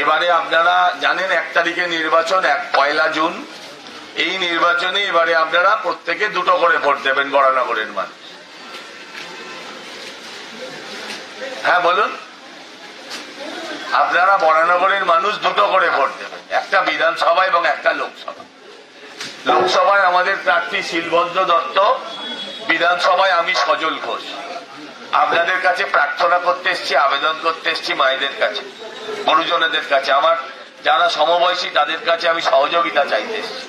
এবারে আপনারা জানেন 1 তারিখে নির্বাচন, 1 জুন। এই নির্বাচনে এবারে আপনারা প্রত্যেকে 2টো করে ভোট দেবেন বরানগরের মানুষ। হ্যাঁ বলুন, আপনারা বরানগরের মানুষ 2টো করে ভোট দেবেন, একটা বিধানসভা এবং একটা লোকসভা। লোকসভায় আমাদের প্রার্থী শিলভদ্র দত্ত, বিধানসভায় আমি সজল ঘোষ। আপনাদের কাছে প্রার্থনা করতে এসছি, আবেদন করতে এসছি মায়েদের কাছে, গুরুজনেদের কাছে, আমার যারা সমবয়সী তাদের কাছে আমি সহযোগিতা চাইতে এসছি।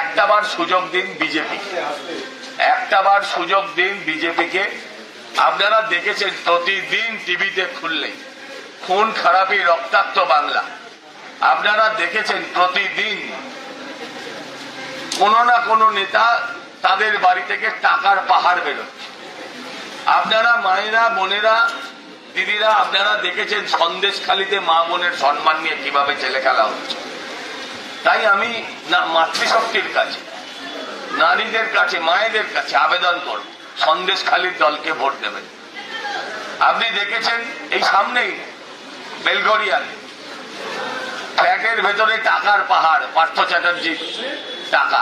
একটাবার সুযোগ দিন বিজেপিকে, একটাবার সুযোগ দিন বিজেপিকে। আপনারা দেখেছেন প্রতিদিন টিভিতে খুললে খুন খারাপি, রক্তাক্ত বাংলা। আপনারা দেখেছেন প্রতিদিন কোন না কোন নেতা তাদের বাড়ি থেকে টাকার পাহাড় বেরোচ্ছে। আপনারা মায়েরা, বোনেরা, দিদিরা, আপনারা দেখেছেন সন্দেশখালিতে মা বোনের সম্মান নিয়ে কিভাবে ছেলে খেলা হচ্ছে। তাই আমি মাতৃশক্তির কাছে, নারীদের কাছে, মায়েদের কাছে আবেদন করব, সন্দেশখালির দলকে ভোট দেবেন। আপনি দেখেছেন এই সামনেই বেলগড়িয়াতে ফ্ল্যাটের ভেতরে টাকার পাহাড়, পার্থ চ্যাটার্জির টাকা,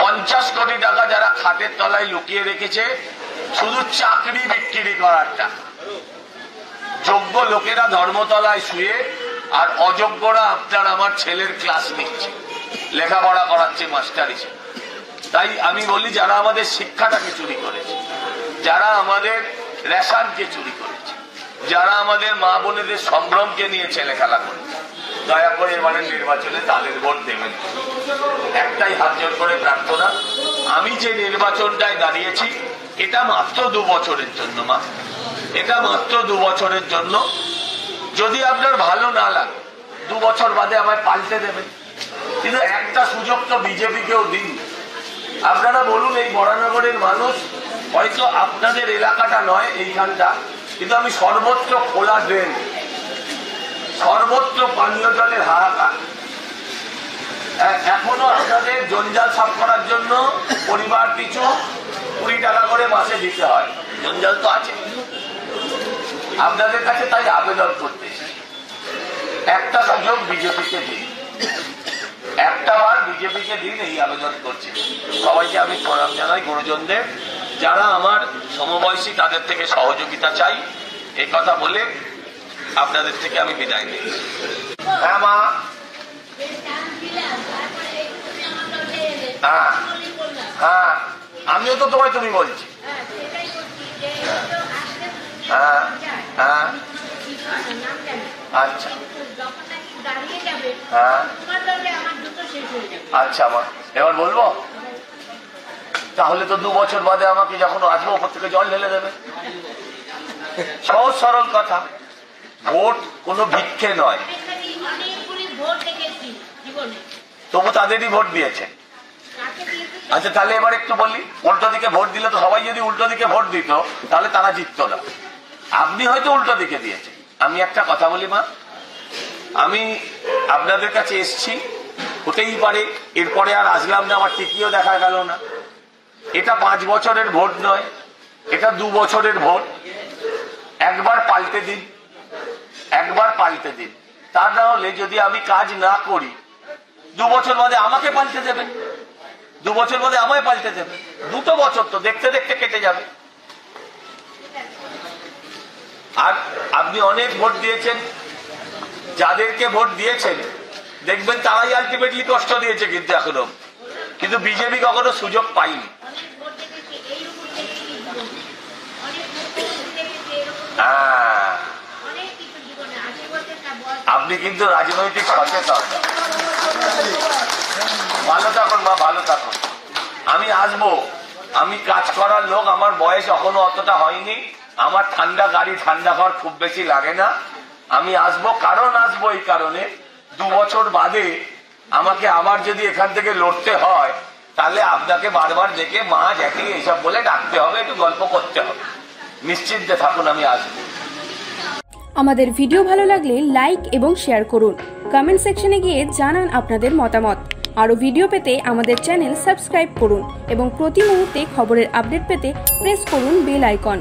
50 কোটি টাকা যারা খাটের তলায় লুকিয়ে রেখেছে শুধু চাকরি বিক্রি করার টাকা। যোগ্য লোকেরা ধর্মতলায় শুয়ে আর অযোগ্যরা আপনার আমার ছেলের ক্লাস নিচ্ছে, লেখাপড়া করাচ্ছে মাস্টার হিসেবে। তাই আমি বলি, যারা আমাদের শিক্ষাটাকে চুরি করেছে, যারা আমাদের রেশনকে চুরি করেছে, যারা আমাদের মা বোনেদের সম্ভ্রমকে নিয়ে ছেলে খেলা করেছে, দয়া করে এবারে নির্বাচনে তাদের ভোট দেবেন। একটাই হাত জোর করে প্রার্থনা, আমি যে নির্বাচনটায় দাঁড়িয়েছি এটা মাত্র 2 বছরের জন্য, মা, এটা মাত্র 2 বছরের জন্য। যদি আপনার ভালো না লাগে 2 বছর বাদে আমায় পাল্টে দেবেন, কিন্তু একটা সুযোগ তো বিজেপিকেও দিন। আপনারা বলুন, এই বরানগরের মানুষ, হয়তো আপনাদের এলাকাটা নয় এইখানটা, কিন্তু আমি সর্বত্র খোলা ড্রেন, সর্বত্র পানীয় জলের হাহাকার। এখনো আপনাদের জঞ্জাল সাফ করার জন্য পরিবার পিছু 20 টাকা করে মাসে দিতে হয়, জঞ্জাল তো আছে আপনাদের কাছে। তাই আবেদন করতে একটা সুযোগ বিজেপিকে দিন, একটা বার বিজেপিকে দিন, এই আবেদন করছি। সবাইকে আমি প্রণাম জানাই, গুরুজনদের, যারা আমার সমবয়সী তাদের থেকে সহযোগিতা চাই, এই কথা বলে আপনাদের থেকে আমি বিদায় নিই। হ্যাঁ মা, হ্যাঁ হ্যাঁ, আমিও তো তোমায় তুমি বলছি। হ্যাঁ হ্যাঁ, আচ্ছা হ্যাঁ, আচ্ছা মা, এবার বলবো তাহলে তো 2 বছর বাদে আমাকে যখন আসবো ওপর থেকে জল ঢেলে দেবে। সহজ সরল কথা, ভোট কোনো ভিক্ষে নয়। তবু তাদেরই ভোট দিয়েছে। আচ্ছা তাহলে এবার একটু বলি, উল্টো দিকে ভোট দিলে তো সবাই যদি উল্টো দিকে ভোট দিত তাহলে তারা জিততো না। আপনি হয়তো উল্টো দিকে দিয়েছেন। আমি একটা কথা বলি মা, আমি আপনাদের কাছে এসছি, হতেই পারে এরপরে আর আসলাম না, আমার টিকিও দেখা গেল না। এটা 5 বছরের ভোট নয়, এটা 2 বছরের ভোট। একবার পাল্টে দিন, একবার পাল্টে দিন। তা না হলে যদি আমি কাজ না করি 2 বছর বাদে আমাকে পাল্টে দেবেন, 2 বছর বাদে আমায় পাল্টে দেবেন। 2 বছর তো দেখতে দেখতে কেটে যাবে। আর আপনি অনেক ভোট দিয়েছেন, যাদেরকে ভোট দিয়েছেন দেখবেন তারাই আলটিমেটলি কষ্ট দিয়েছে, কিন্তু এখনো কিন্তু বিজেপি কখনো সুযোগ পায়নি। আপনি কিন্তু রাজনৈতিক সচেতন। ভালো থাকুন মা, ভালো থাকুন। আমি আসবো, আমি কাজ করার লোক, আমার বয়স এখনো অতটা হয়নি, আমার ঠান্ডা গাড়ি, ঠান্ডা ঘর খুব বেশি লাগে না। আমি আসবো, কারণ আসবো এই কারণে 2 বছর বাদে আমাকে আবার যদি এখান থেকে লড়তে হয় তাহলে আপনাকে বারবার ডেকে মা জ্যাঠি এইসব বলে ডাকতে হবে, একটু গল্প করতে হবে। নিশ্চিন্তে থাকুন, আমি আসবো। আমাদের ভিডিও ভালো লাগলে লাইক এবং শেয়ার করুন। কমেন্ট সেকশনে গিয়ে জানান আপনাদের মতামত। আরও ভিডিও পেতে আমাদের চ্যানেল সাবস্ক্রাইব করুন এবং প্রতি মুহূর্তে খবরের আপডেট পেতে প্রেস করুন বেল আইকন।